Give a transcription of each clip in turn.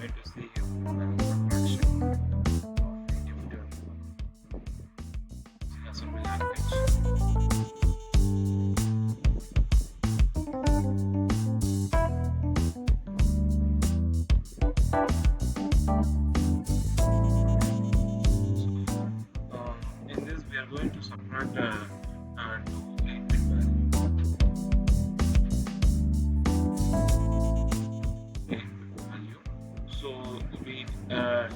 going to see here subtraction of 81 assembly language. In this, we are going to subtract two 8-bit value. So we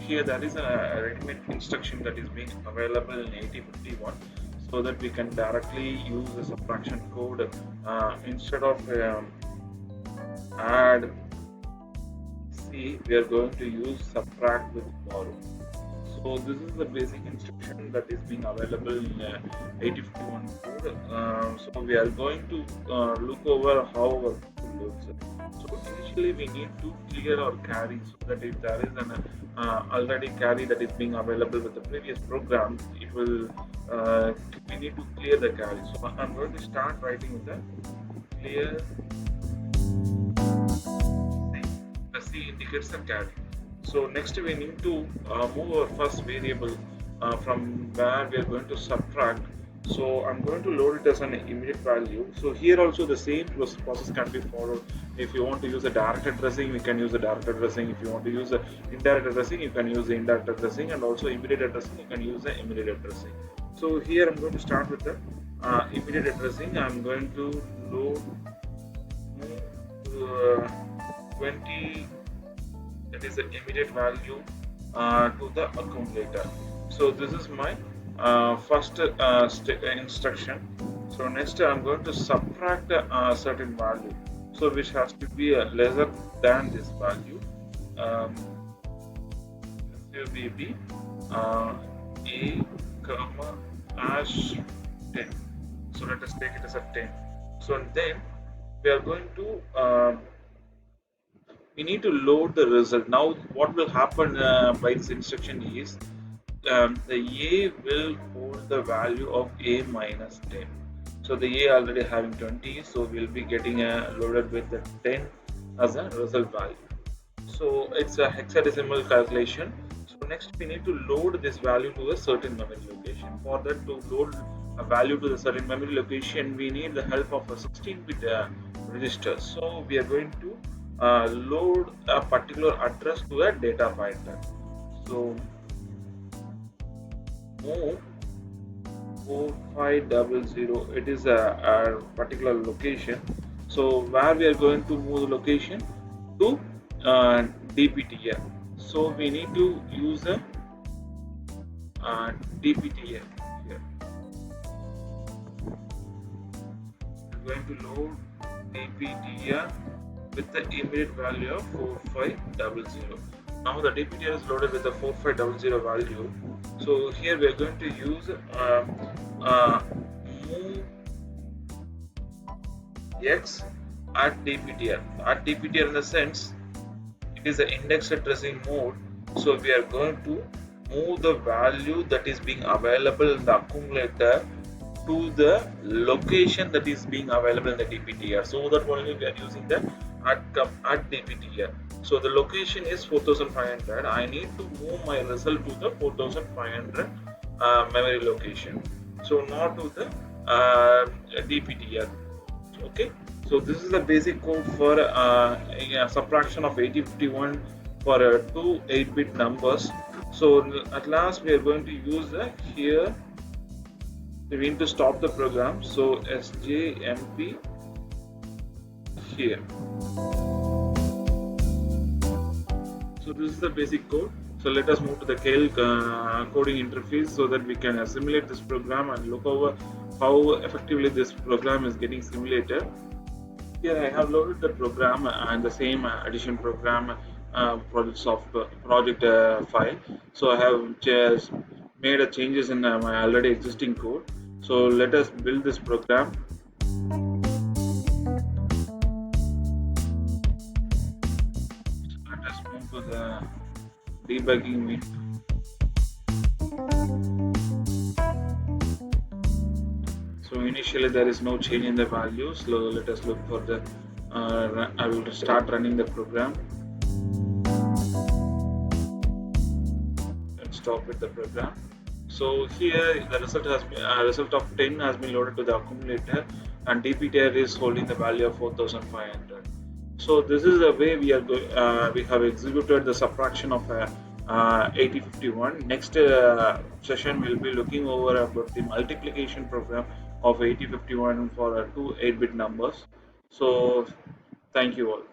here there is a ready-made instruction that is being available in 8051, so that we can directly use the subtraction code instead of add. See, we are going to use subtract with borrow. So this is the basic instruction that is being available in 8051 code. So we are going to look over how our code looks. So initially we need to clear our carry, so that if there is an already carry that is being available with the previous program, it will we need to clear the carry. So I'm going to start writing with the clear. The C indicates the carry. So next we need to move our first variable from where we are going to subtract. So I'm going to load it as an immediate value. So here also the same process can be followed. If you want to use a direct addressing, we can use a direct addressing. If you want to use a indirect addressing, you can use the indirect addressing, and also immediate addressing, you can use the immediate addressing. So here I'm going to start with the immediate addressing. I'm going to load 20, that is the immediate value to the accumulator. So this is my first instruction. So next I'm going to subtract a certain value, so which has to be lesser than this value. This will be a comma hash 10. So let us take it as a 10. So then we are going to we need to load the result. Now what will happen by this instruction is the A will hold the value of A minus 10. So the A already having 20, so we'll be getting loaded with the 10 as a result value. So it's a hexadecimal calculation. So next we need to load this value to a certain memory location. For that, to load a value to the certain memory location, we need the help of a 16-bit register. So we are going to load a particular address to a data pointer. So move 4500, it is a particular location. So where we are going to move the location to DPTR. So we need to use a DPTR here. We're going to load DPTR with the immediate value of 4500. Now the DPTR is loaded with the 4500 value. So here we are going to use move x at DPTR. At DPTR in the sense it is an index addressing mode. So we are going to move the value that is being available in the accumulator to the location that is being available in the DPTR. So that only we are using the at DPTR. So the location is 4500. I need to move my result to the 4500 memory location. So not to the DPTR. Okay. So this is the basic code for subtraction of 8051 for two 8-bit numbers. So at last we are going to use here. We need to stop the program. So SJMP here. So this is the basic code. So let us move to the coding interface, so that we can assimilate this program and look over how effectively this program is getting simulated. Here I have loaded the program and the same addition program project file. So I have just made changes in my already existing code. So let us build this program. Let us move to the debugging window. So initially there is no change in the values. So let us look for the I will start running the program. stop with the program. So here the result has been, result of 10 has been loaded to the accumulator, and dptr is holding the value of 4500. So this is the way we have executed the subtraction of 8051. Next session we'll be looking over about the multiplication program of 8051 for two 8-bit numbers. So thank you all.